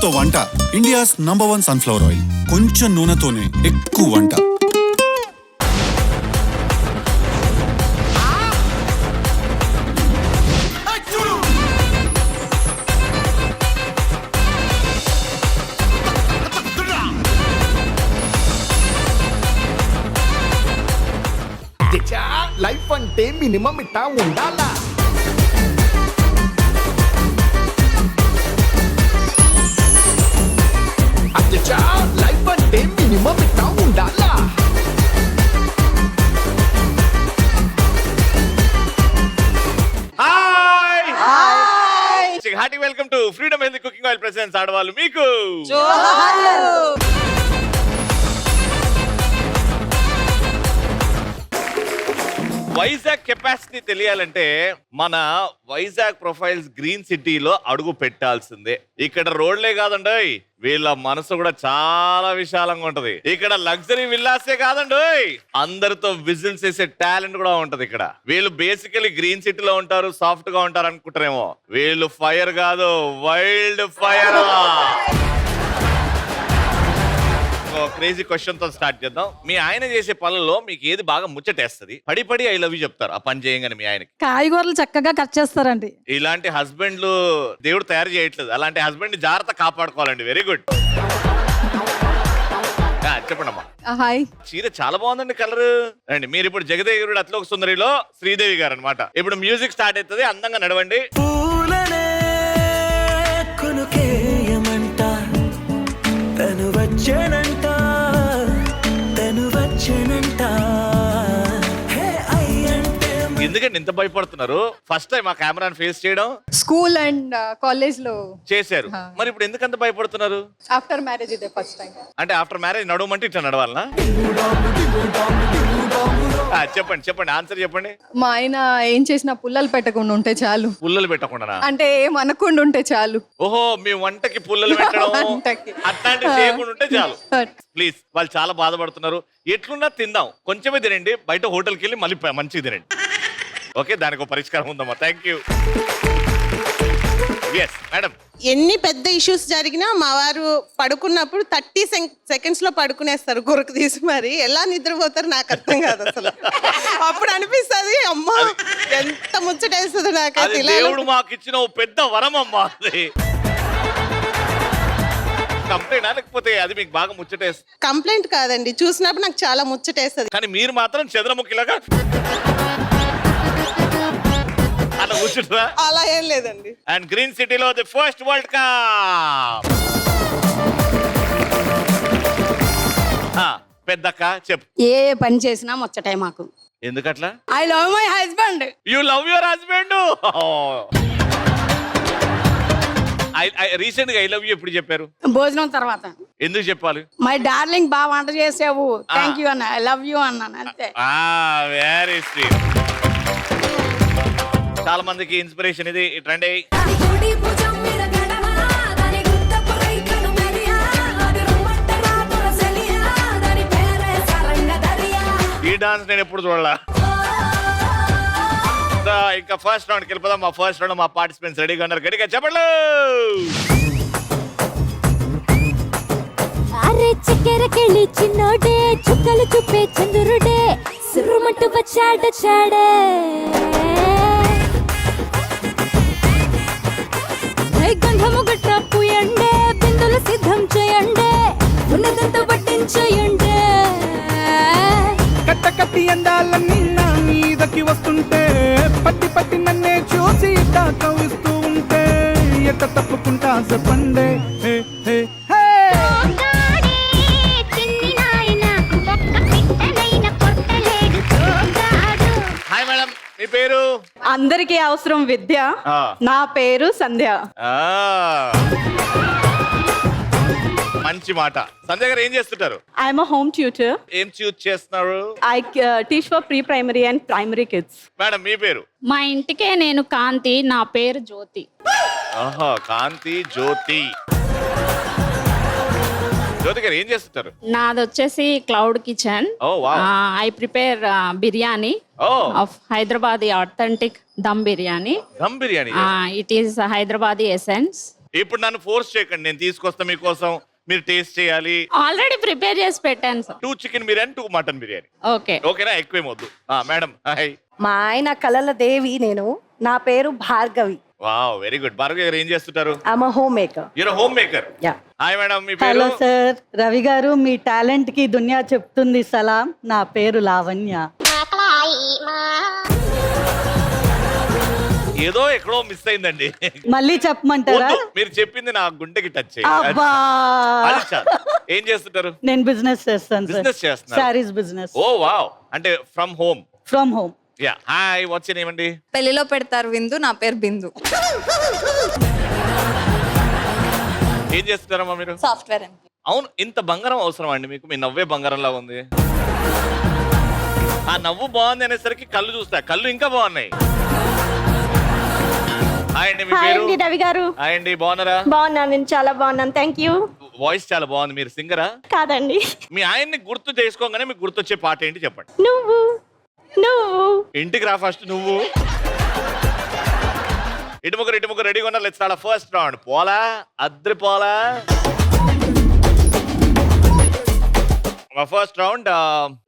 నూనెతో వంట India's number 1 sunflower oil. కొంచెం నూనెతోనే ఎక్కువ వంట. లైఫ్ అంటే మినిమం ఇట్టా ఉండాలా. లైఫ్ అంటే మినిమం ఇట్టా ఉండాలా. Hearty welcome to freedom healthy cooking oil presence ఆడవాళ్ళు మీకు వైజాగ్ కెపాసిటీ తెలియాలంటే మన వైజాగ్ ప్రొఫైల్స్ గ్రీన్ సిటీలో అడుగు పెట్టాల్సిందే. ఇక్కడ రోడ్లే కాదండి, వీళ్ళ మనసు కూడా చాలా విశాలంగా ఉంటది. ఇక్కడ లగ్జరీ విల్లాసే కాదండి, అందరితో విజిల్స్ వేసే టాలెంట్ కూడా ఉంటది. ఇక్కడ వీళ్ళు బేసికలీ గ్రీన్ సిటీలో ఉంటారు, సాఫ్ట్ గా ఉంటారు అనుకుంటారేమో. వీళ్ళు ఫైర్ కాదు, వైల్డ్ ఫైర్. క్రేజీ క్వశ్చన్ తో స్టార్ట్ చేద్దాం. మీ ఆయన చేసే పనుల్లో మీకు ఏది బాగా ముచ్చటేస్తుంది? పడి పడి ఐ లవ్ యూ చెప్తారు ఆ పని చేయగానే మీ ఆయనకి. కాయగూరలు చక్కగా కట్ చేస్తారండి. ఇలాంటి హస్బెండ్లు దేవుడు తయారు చేయట్లేదు, అలాంటి హస్బెండ్ జాగ్రత్త కాపాడుకోవాలండి. Very good. చెప్పండమ్మా. హాయ్. చీర చాలా బాగుందండి, కలర్ అండి. మీరు ఇప్పుడు జగదేగురుడు అట్లోక సుందరిలో శ్రీదేవి గారు అనమాట. ఇప్పుడు మ్యూజిక్ స్టార్ట్ అవుతుంది, అందంగా నడవండి. ఎందుకంటే ఇంత భయపడుతున్నారు? ఫస్ట్ టైం ఆ కెమెరాని ఫేస్ చేయడం స్కూల్ అండ్ కాలేజ్ లో చేశారు, మరి ఇప్పుడు ఎందుకంత భయపడుతున్నారు? ఆఫ్టర్ మ్యారేజ్ ఇదే ఫస్ట్ టైం. అంటే ఆఫ్టర్ మ్యారేజ్ నడవమంటే ఇట్లా నడవాలనా? చెప్పండి చెప్పండి, ఆన్సర్ చెప్పండి. మా ఆయన ఏం చేసినా పుల్లలు పెట్టకుండా ఉంటే చాలు. పుల్లలు పెట్టకుండా అంటే ఏం అనకుండా ఉంటే చాలు. ఓహో, మీ వంటకి పుల్లలు పెట్టడం వంటకి. అట్లాంటివి చేయకుండా ఉంటే చాలు. ప్లీజ్, వాళ్ళు చాలా బాధపడుతున్నారు. ఎట్లున్నా తిందాం, కొంచెమే తినండి. బయట హోటల్కి వెళ్ళి మళ్ళీ మంచిగా తినండి. ఓకే, దానికి ఒక పరిష్కారం ఉందమ్మా. Thank you. Yes madam. ఎన్ని పెద్ద ఇష్యూస్ జరిగినా మా వారు పడుకున్నప్పుడు 30 సెకండ్స్ లో పడుకునేస్తారు గురకు తీసి. మరి ఎలా నిద్రపోతారు నాకు అర్థం కాదు అసలు. అప్పుడు అనిపిస్తుంది అమ్మా ఎంత ముచ్చటేస్తుంది నాకైతే. దేవుడు మాకు ఇచ్చిన ఓ పెద్ద వరం అమ్మా. కంప్లైంట్ లేకపోతే అది మీకు బాగా ముచ్చటేస్తుంది? కంప్లైంట్ కాదండి, చూసినప్పుడు నాకు చాలా ముచ్చటేస్తుంది. కానీ మీరు మాత్రం చంద్రముఖిలాగా అలా కూర్చుంటారా? అలా ఏం లేదండి. అండ్ గ్రీన్ సిటీలో ది ఫస్ట్ వరల్డ్ కప్. పెద్దక్క చెప్పు. ఏ పని చేసినా ముచ్చటే మాకు. ఎందుకట్లా? I love my husband. You love your husband. Recent గా ఐ లవ్ యూ ఎప్పుడు చెప్పారు? భోజనం తర్వాత. ఎందుకు చెప్పాలి? మై డార్లింగ్ బాగా వంట చేసావు, థ్యాంక్ యూ అన్న, ఐ లవ్ యూ అన్నాను అంతే. Very sweet. చాలా మందికి ఇన్స్పిరేషన్ ఇది. ట్రెండ్ అయ్యి ఈ డాన్స్ నేను ఎప్పుడు చూడాల. ఇంకా ఫస్ట్ రౌండ్కి వెళ్ళిపోదాం. మా ఫస్ట్ రౌండ్ మా పార్టిసిపెంట్స్ రెడీగా ఉన్నారు. గట్టిగా చెప్పండి. అరే చక్కెరకెళ్ళి చిన్నోడే, చుక్కలు చూపే చంద్రుడే, సురుమంటూ వచ్చాడే. గంధము గట్ర పూయండే, బిందులు సిద్ధం చేయండే, ఉన్నదంతా పట్టించేయండే. కట్ట కట్టి అందాలన్నీ నా మీదకి వస్తుంటే, పట్టి పట్టి నన్నే చూసి కవిస్తూ ఉంటే, ఎట్ట తప్పుకుంటా చెప్పండే. హాయ్ మేడం, మీ పేరు? అందరికీ అవసరం విద్య. నా పేరు సంధ్య. మంచి మాట. సంధ్య గారు ఏం చేస్తుంటారు? I'm home tutor. ఏం చూస్ చేస్తున్నారు? I teach for pre primary and primary kids. Madam మీ పేరు? మా ఇంటికే నేను కాంతి, నా పేరు జ్యోతి. కాంతి జ్యోతి. జ్యోతి గారు ఏం చేస్తుంటారు? నాది వచ్చేసి cloud kitchen. I prepare biryani of Hyderabadi authentic dum biryani. Dum biryani. It is Hyderabadi essence. ఇప్పుడు నన్ను ఫోర్స్ చేయకండి, నేను తీసుకొస్తా మీకోసం, మీరు టేస్ట్ చేయాలి. ఆల్రెడీ ప్రిపేర్ చేసి పెట్టాను sir. 2 chicken biryani, 2 mutton biryani. Okay. ఓకేనా? ఎక్కువేమొద్దు. Madam hi. మా ఆయన కలల దేవి, నేను నా పేరు Bhargavi. Wow, very good. Bhargavi గారు ఏం చేస్తుంటారు? I'm homemaker. Your homemaker. Yeah. Hi madam, మీ పేరు? హలో సార్, రవి గారు మీ టాలెంట్ కి దునియా చెప్తుంది సలాం. నా పేరు లావణ్య. ఏదో ఎక్కడో మిస్ అయిందండి. మళ్ళీ చెప్పమంటారా? వద్దు, మీరు చెప్పింది నా గుండెకి టచ్ అబ్బా, అది చాలు. ఏం చేస్తుంటారు? నేను బిజినెస్ చేస్తాను సార్. బిజినెస్ చేస్తున్నారు? సారీస్ బిజినెస్. ఓ వావ్, అంటే from home. From home. Yeah. Hi, what's your name అండి? పెళ్లిలో పెడతారు విందు, నా పేరు బిందు. ఏం చేస్తున్నారమ్మా మీరు? Software employee. అవును, ఇంత బంగారం అవసరం అండి మీకు? మీ నవ్వే బంగారంలా ఉంది. ఆ నవ్వు బాగుంది అనేసరికి కళ్ళు చూస్తా, కళ్ళు ఇంకా బాగున్నాయి. హాయ్ అండి, మీ పేరు? రవి గారు. హాయ్ అండి, బాగున్నారా? బాగున్నాను, నేను చాలా బాగున్నాను, థ్యాంక్ యూ. వాయిస్ చాలా బాగుంది. మీరు సింగరా? కాదండి. మీ ఆయన్ని గుర్తు చేసుకోగానే మీకు గుర్తొచ్చే పాట ఏంటి చెప్పండి. నువ్వు నువ్వు ఇంటికి రా ఫస్ట్ నువ్వు. ఇటు ముగ్గురు రెడీగా ఉన్నారు. Let's start first round. పోలా అద్రి పోలా. మా ఫస్ట్ రౌండ్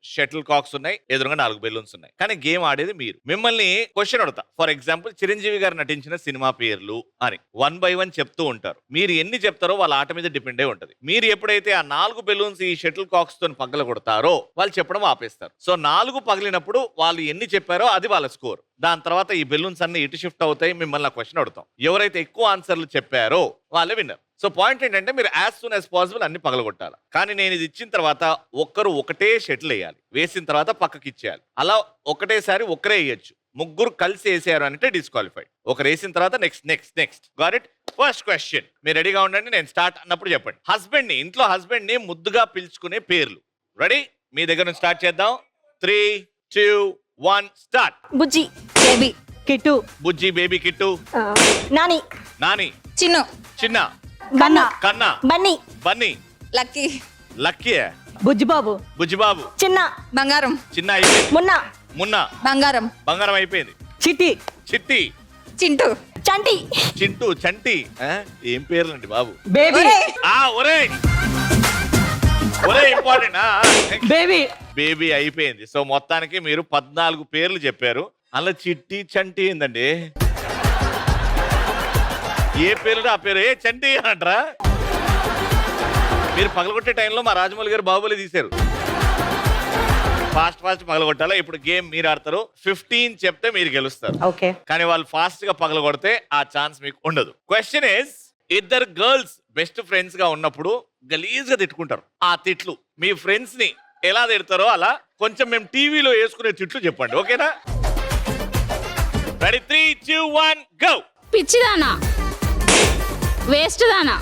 షటిల్ కాక్స్ ఉన్నాయి, ఎదురుగా 4 బెలూన్స్ ఉన్నాయి. కానీ గేమ్ ఆడేది మీరు. మిమ్మల్ని క్వశ్చన్ అడుగుతా. ఫర్ ఎగ్జాంపుల్, చిరంజీవి గారు నటించిన సినిమా పేర్లు అని 1 by 1 చెప్తూ ఉంటారు. మీరు ఎన్ని చెప్తారో వాళ్ళ ఆట మీద డిపెండ్ అయి ఉంటది. మీరు ఎప్పుడైతే ఆ 4 బెలూన్స్ ఈ షటిల్ కాక్స్ తో పగల కొడతారో వాళ్ళు చెప్పడం ఆపేస్తారు. సో 4 పగిలినప్పుడు వాళ్ళు ఎన్ని చెప్పారో అది వాళ్ళ స్కోర్. దాని తర్వాత ఈ బెలూన్స్ అన్ని ఇటు షిఫ్ట్ అవుతాయి. మిమ్మల్ని ఆ క్వశ్చన్ అడుగుతాం. ఎవరైతే ఎక్కువ ఆన్సర్లు చెప్పారో వాళ్ళే విన్నర్. సో పాయింట్ ఏంటంటే మీరు యాజ్ సూన్ యాజ్ పాసిబుల్ అన్ని పగలగొట్టాలి. కానీ నేను ఇది ఇచ్చిన తర్వాత ఒక్కరు ఒకటే షటిల్ వేయాలి. వేసిన తర్వాత పక్కకి ఇచ్చేయాలి. అలా ఒకటేసారి ఒక్కరే వేయచ్చు. ముగ్గురు కలిసి వేసారు అంటే డిస్క్వాలిఫైడ్. ఒకరు వేసిన తర్వాత next next next. Got it? First question. మీరు రెడీగా ఉండండి, నేను స్టార్ట్ అన్నప్పుడు చెప్పండి. ఇంట్లో హస్బెండ్ ని ముద్దుగా పిలుచుకునే పేర్లు. రెడీ? మీ దగ్గర నుంచి స్టార్ట్ చేద్దాం. 3, 2, 1 స్టార్ట్. బుజ్జి, బేబీ, కిట్టు. బుజ్జి, బేబీ, కిట్టు. నాని, నాని, చిన్ను, చిన్న, కన్నా, కన్నా, బన్నీ, బన్నీ, లక్కీ, లక్కీ, బుజ్జిబాబు, బుజ్జిబాబు, చిన్న, బంగారం, చిన్న అయిపోయింది. మున్న, మున్న, బంగారం, బంగారం అయిపోయింది. చిట్టి, చిట్టి, చింటూ, చంటి, చింటూ, చంటి. ఏం పేర్లండి బాబు? బేబీ, ఒరే ఒరే ఇంపార్టెంట్. బేబీ, బేబీ అయిపోయింది. సో మొత్తానికి మీరు 14 పేర్లు చెప్పారు. అలా చిట్టి, చంటి ఏందండి? ఏ పేరు ఆ పేరు? ఏ చంటి అంటారా? మీరు పగలగొట్టే టైంలో మా రాజమౌళి గారు బాహుబలి తీశారు. ఫాస్ట్ పగలగొట్టాలా. ఇప్పుడు గేమ్ మీరు ఆడతారు. 15 చెప్తే మీరు గెలుస్తారు. ఓకే. కానీ వాళ్ళు ఫాస్ట్ గా పగలగొడితే ఆ ఛాన్స్ మీకు ఉండదు. క్వశ్చన్ ఇస్, ఇద్దరు గర్ల్స్ బెస్ట్ ఫ్రెండ్స్ గా ఉన్నప్పుడు గలీజ్ గా తిట్టుకుంటారు. ఆ తిట్లు మీ ఫ్రెండ్స్ ని ఎలా తిడతారో అలా కొంచెం మేము టీవీలో వేసుకునే తిట్లు చెప్పండి. ఓకేనా? రెడీ? 3, 2, 1 గో. పిచ్చిదానా, వేస్ట్ దానా,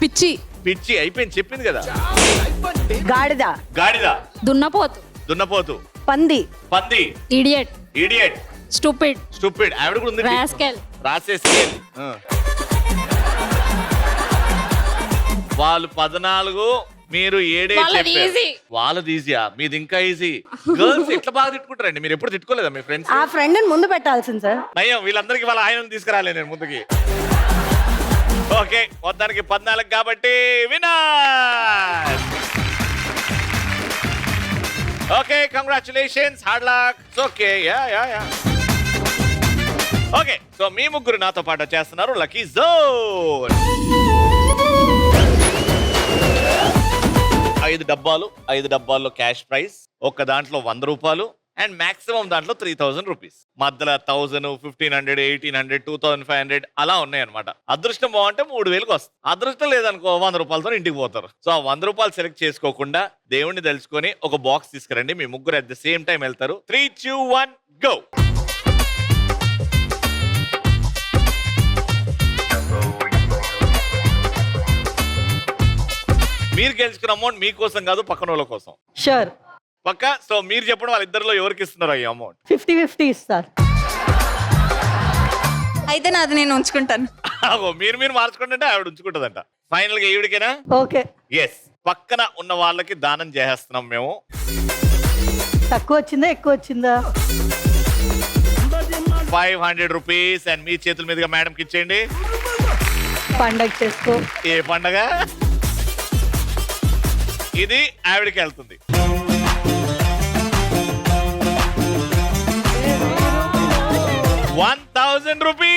పిచ్చి, పిచ్చి అయిపోయింది, చెప్పింది కదా. గాడిద, గాడిద, దున్నపోతు, దున్నపోతు, పంది, పంది, ఇడియట్, ఇడియట్, స్టూపిడ్, స్టూపిడ్. ఆవిడ కూడా ఉంది. రాస్కెల్, రాసేసి వాళ్ళు 14, మీరు 7 వాళ్ళది easy. వాళ్ళది ఈజీయా? మీది ఇంకా ఈజీ. గర్ల్స్ ఎట్లా బాగా తిట్టుకుంటారండి? మీరు ఎప్పుడు తిట్టుకోలేదా మీ ఫ్రెండ్స్? ఆ ఫ్రెండ్ ముందు పెట్టాల్సింది సార్. అయ్యో, వీళ్ళందరికీ వాళ్ళ ఆయన తీసుకురాలే నేను ముందుకి. ఓకే, మొత్తానికి 14 కాబట్టి winner. Okay, congratulations, hard luck. Okay, yeah. Okay, so మీ ముగ్గురు నాతో పాటు చేస్తున్నారు లక్కీ జోన్. 5 డబ్బాల్లో క్యాష్ ప్రైజ్. ఒక్క దాంట్లో 100 రూపాయలు అండ్ మాక్సిమం దాంట్లో 3000 రూపీస్. మధ్యలో 1000, 1500, 1800, 2500 అలా ఉన్నాయి అనమాట. అదృష్టం బాగుంటే 3000కి వస్తుంది. అదృష్టం లేదనుకో 100 రూపాయలతో ఇంటికి పోతారు. సో ఆ 100 రూపాయలు సెలెక్ట్ చేసుకోకుండా దేవుణ్ణి తెలుసుకొని ఒక బాక్స్ తీసుకురండి. మీ ముగ్గురు అట్ ద సేమ్ టైం వెళ్తారు. 3, 2, 1 గో. మీరు గెలుచుకున్న అమౌంట్ మీకోసం కాదు, పక్కన వాళ్ళ కోసం. షూర్. పక్క. సో మీరు చెప్పడం వాళ్ళిద్దరిలో ఎవరికి ఇస్తున్నారు ఈ అమౌంట్? 50-50 ఇస్తారు. అయితే నాది నేను ఉంచుకుంటాను. మీరు మార్చుకుంటే ఆవిడ ఉంచుకుంటుందంట. ఫైనల్ గా ఈవిడికేనా? ఓకే. ఎస్. పక్కన ఉన్న వాళ్ళకి దానం చేసేస్తున్నాం మేము. తక్కువ వచ్చిందా ఎక్కువ వచ్చిందా? 500 రూపీస్ అండ్ మీ చేతుల మీదుగా మేడంకి ఇచ్చేయండి. పండగ చేసుకో. ఏ పండగ? ఇది ఆవిడకి వెళ్తుంది. ₹1000.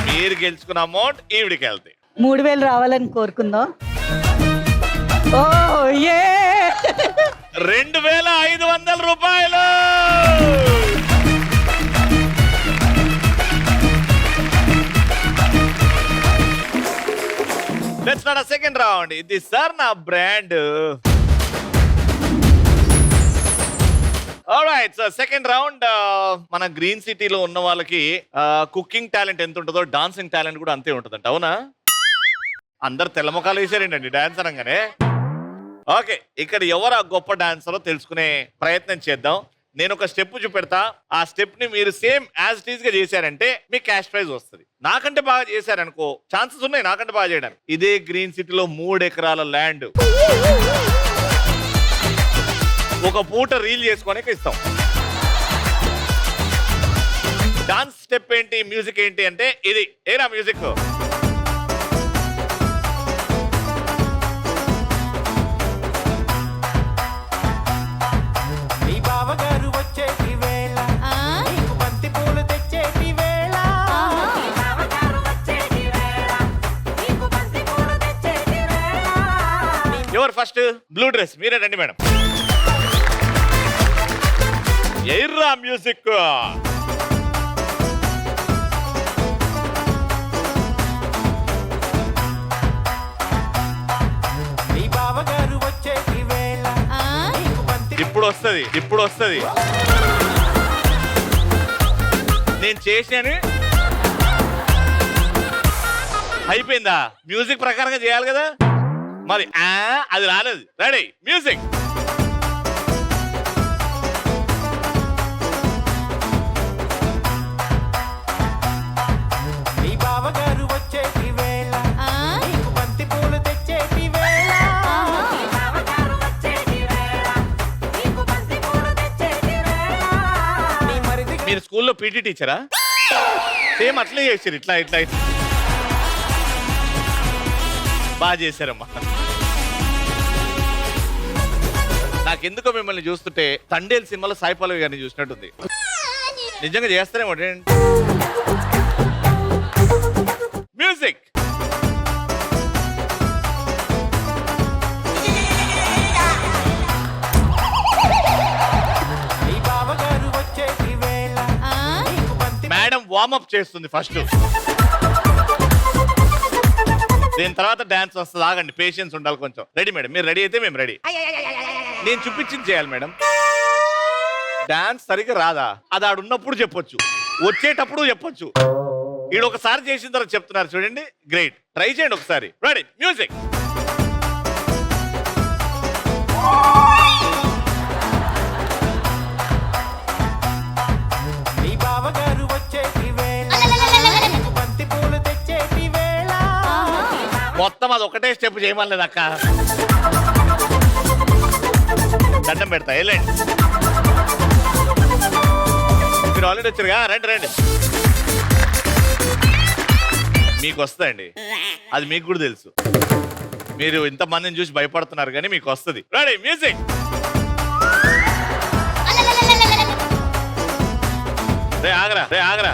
మీరు గెలుచుకున్న అమౌంట్ ఈవిడికి వెళ్తాయి. 3000 రావాలని కోరుకుందాం. ఓ ఏ 2500 రూపాయలు. Let's start a second round. ఇది సార్ నా brand. Alright, so second round మన గ్రీన్ సిటీలో ఉన్న వాళ్ళకి కుకింగ్ టాలెంట్ ఎంత ఉంటుందో డాన్సింగ్ టాలెంట్ కూడా అంతే ఉంటుందంట. అవునా? అందరు తెల్ల ముఖాలు వేసారేంటండి డాన్స్ అనగానే. ఓకే, ఇక్కడ ఎవరు ఆ గొప్ప డాన్సరో తెలుసుకునే ప్రయత్నం చేద్దాం. నేను ఒక స్టెప్ చూపెడతా, ఆ స్టెప్ ని మీరు సేమ్ యాజ్ ఇట్ ఈస్ గా చేశారంటే మీకు క్యాష్ ప్రైజ్ వస్తుంది. నాకంటే బాగా చేశారనుకో ఛాన్సెస్ ఉన్నాయి నాకంటే బాగా చేయడానికి. ఇదే గ్రీన్ సిటీలో 3 ఎకరాల ల్యాండ్ ఒక పూట రీల్ చేసుకోనికి ఇస్తాం. డాన్స్ స్టెప్ ఏంటి, మ్యూజిక్ ఏంటి అంటే ఇది. ఏనా మ్యూజిక్? ఎవరు ఫస్ట్? బ్లూ డ్రెస్ మీరే రండి మేడం. ఎర్రా మ్యూజిక్. ఇప్పుడు వస్తుంది, ఇప్పుడు వస్తుంది. నేను చేసాను అయిపోయిందా? మ్యూజిక్ ప్రకారంగా చేయాలి కదా మరి. అది రాలేదు. Ready, music. మీరు స్కూల్లో పీటీ టీచరా? సేమ్ అట్లే చేశారు. ఇట్లా ఇట్లా ఇట్లా బాగా చేశారమ్మా. నాకెందుకో మిమ్మల్ని చూస్తుంటే తండేల్ సినిమాలో సాయి పల్లవి గారిని చూసినట్టుంది. నిజంగా చేస్తారేమో. మ్యూజిక్. మేడం వార్మప్ చేస్తుంది ఫస్ట్, దీని తర్వాత డాన్స్ వస్తుంది. ఆగండి, పేషెన్స్ ఉండాలి కొంచెం. Ready madam? మీరు రెడీ అయితే మేము రెడీ. నేను చూపించింది చేయాలి మేడం. డాన్స్ సరిగ్గా రాదా అది ఆడున్నప్పుడు చెప్పొచ్చు, వచ్చేటప్పుడు చెప్పొచ్చు. ఈడు ఒకసారి చేసిన తర్వాత చెప్తున్నారు చూడండి. గ్రేట్, ట్రై చేయండి ఒకసారి. Ready, music. మొత్తం అది ఒకటే స్టెప్ చేయమలేదు అక్క. దండం పెడతా, వెళ్ళండి. మీరు ఆల్రెడీ వచ్చారుగా, రండి రండి. మీకు వస్తుందండి, అది మీకు కూడా తెలుసు. మీరు ఇంతమందిని చూసి భయపడుతున్నారు కానీ మీకు వస్తుంది. Ready, music. రే ఆగరా, రే ఆగరా.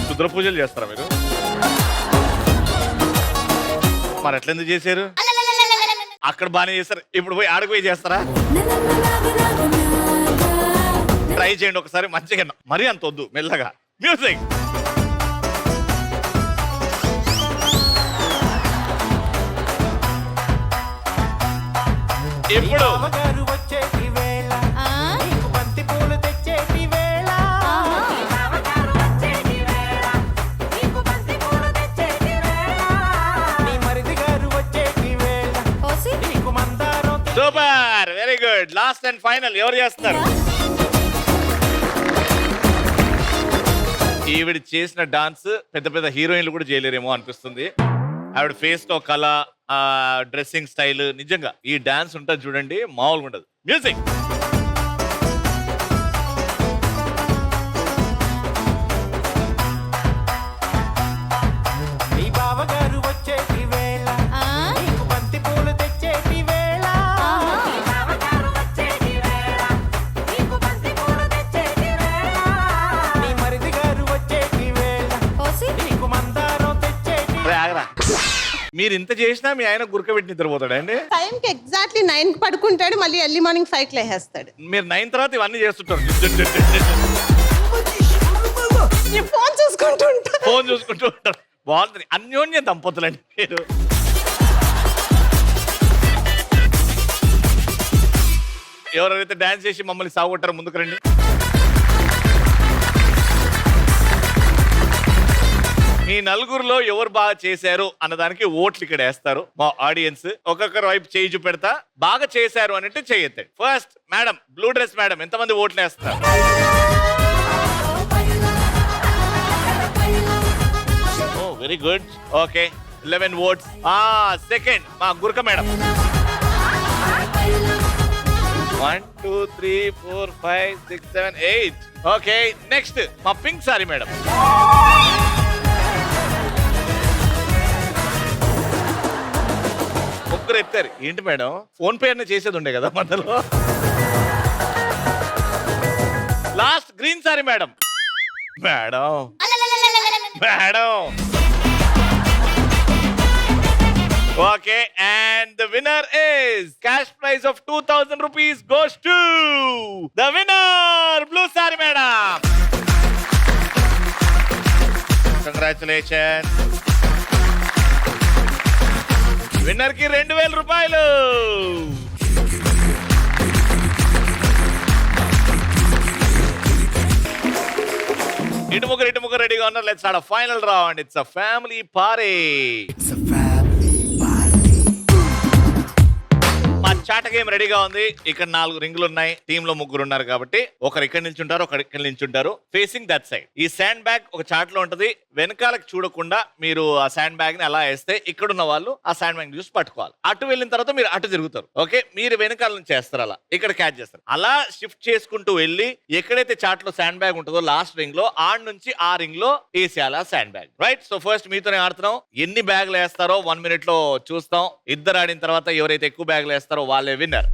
రుద్ర పూజలు చేస్తారా మీరు? మరి ఎట్లా ఎందుకు చేశారు? అక్కడ బాగానే చేస్తారు, ఇప్పుడు పోయి ఆడకు చేస్తారా? ట్రై చేయండి ఒకసారి మంచిగా, మరీ అంత వద్దు, మెల్లగా. మ్యూజిక్. ఇప్పుడు super, very good. Last and final ఎవరు చేస్తున్నారు? ఈవిడ చేసిన డాన్స్ పెద్ద పెద్ద హీరోయిన్లు కూడా చేయలేరేమో అనిపిస్తుంది. ఆవిడ ఫేస్ తో కళ, డ్రెస్సింగ్ స్టైల్, నిజంగా ఈ డాన్స్ ఉంటుంది చూడండి, మామూలుగా ఉండదు. మ్యూజిక్. మీరు ఇంత చేసినా మీ ఆయన గురకబెట్టి నిద్రపోతాడు అండి. టైంకి ఎగ్జాక్ట్లీ 9 కి పడుకుంటాడు, మళ్ళీ ఎర్లీ మార్నింగ్ 5 కి లేచేస్తాడు. మీరు 9 తర్వాత ఇవన్నీ చేస్తుంటారు. ఫోన్ చూసుకుంటూ ఉంటాడు. ఫోన్ చూసుకుంటూ ఉంటారు. బాగుంటుంది. అన్యోన్య దంపతులండి మీరు. ఎవరైతే డాన్స్ చేసి మమ్మల్ని సాగొట్టారో ముందుకు రండి. మీ నలుగురులో ఎవరు బాగా చేశారు అన్నదానికి ఓట్లు ఇక్కడ వేస్తారు మా ఆడియన్స్. ఒక్కొక్కరు వైపు చేయి చూపెడతా. బాగా చేశారు అని అంటే చేయెత్తండి. First madam, blue dress madam, ఎంతమంది ఓట్లు వేస్తారు? Oh very good. Okay, 11 votes. Second మా గురక మేడం. 1 2 3 4 5 6 7 8. ఓకే, నెక్స్ట్ మా పింక్ సారీ మేడం. ముగ్గురు ఎత్తారు. ఏంటి మేడం, ఫోన్ పే అన్న చేసేది ఉండే కదా మధ్యలో. Last green sorry madam. Madam madam. Okay, and the winner is cash prize of 2000 rupees goes to the winner, blue saree madam. Congratulations. Winner కి 2000 రూపాయలు. ఇటు ముగ్గురు రెడీగా ఉన్నారు. Let's start final round. It's a family party. మా చాట game రెడీగా ఉంది. ఇక్కడ 4 రింగులు ఉన్నాయి. టీమ్ లో 3 ఉన్నారు కాబట్టి ఒకరు ఇక్కడ నిల్చుంటారు, ఒకరు ఇక్కడ నిల్చుంటారు, ఫేసింగ్ దట్ సైడ్. ఈ శాండ్ బ్యాగ్ ఒక చాట్ లో ఉంటది. వెనకాలకు చూడకుండా మీరు ఆ శాండ్ బ్యాగ్ ని అలా వేస్తే ఇక్కడ ఉన్న వాళ్ళు ఆ శాండ్ బ్యాగ్ చూసి పట్టుకోవాలి. అటు వెళ్ళిన తర్వాత మీరు అటు తిరుగుతారు. ఓకే, మీరు వెనకాల నుంచి చేస్తారు, అలా ఇక్కడ క్యాచ్ చేస్తారు. అలా షిఫ్ట్ చేసుకుంటూ వెళ్ళి ఎక్కడైతే చాట్ లో శాండ్ బ్యాగ్ ఉంటుందో లాస్ట్ రింగ్ లో ఆడ్ నుంచి ఆ రింగ్ లో వేసేయాలి ఆ sand bag. Right, so first మీతోనే ఆడుతున్నాం. ఎన్ని బ్యాగ్లు వేస్తారో 1 minute లో చూస్తాం. ఇద్దరు ఆడిన తర్వాత ఎవరైతే ఎక్కువ బ్యాగ్లు వేస్తారో వాళ్ళే విన్నర్.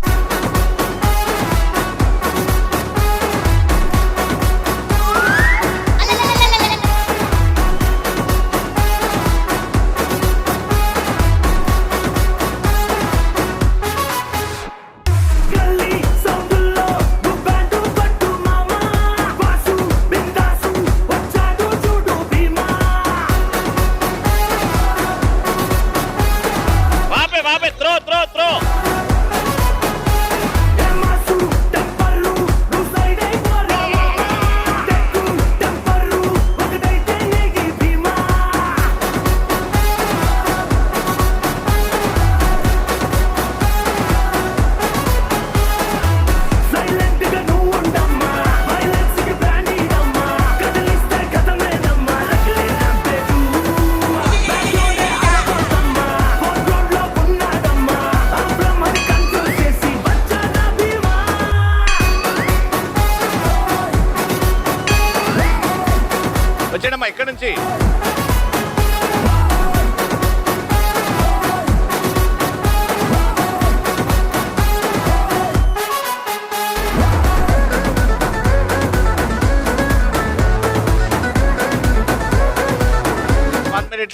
వచ్చేయడమ్మా ఇక్కడ నుంచి.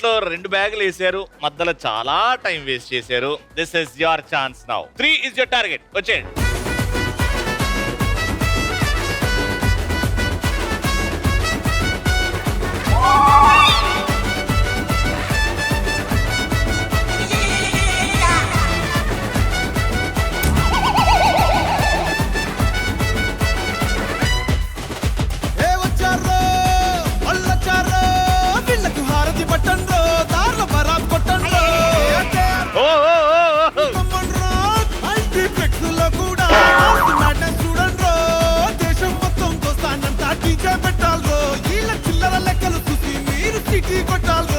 లో 2 బ్యాగులు వేసారు, మధ్యలో చాలా టైం వేస్ట్ చేశారు. This is your chance now. 3 is your target. వచ్చేయండి. కొట్టాలి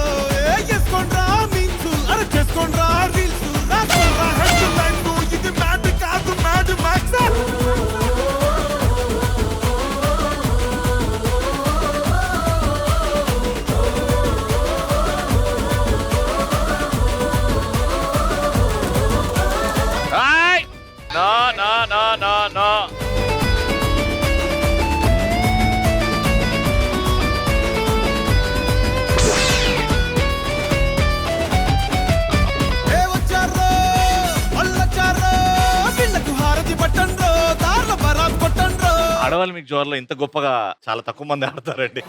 జోర్లో ఇంత గొప్పగా చాలా తక్కువ మంది ఆడతారండి.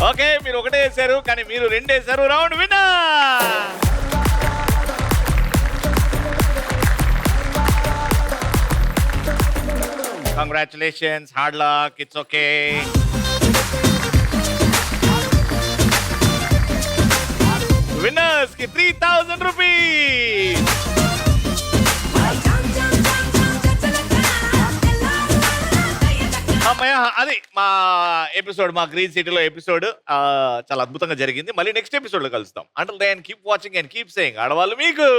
ఓకే, మీరు ఒకటే వేశారు కానీ మీరు 2 వేశారు. Round winner. Congratulations, hard luck, it's okay. Winners కి 3000 రూపీస్. అమ్మయ్య, అది మా ఎపిసోడ్, మా గ్రీన్ సిటీలో ఎపిసోడ్ చాలా అద్భుతంగా జరిగింది. మళ్ళీ నెక్స్ట్ ఎపిసోడ్ లో కలుస్తాం. Until then keep watching and keep saying ఆడవాళ్ళు మీకు.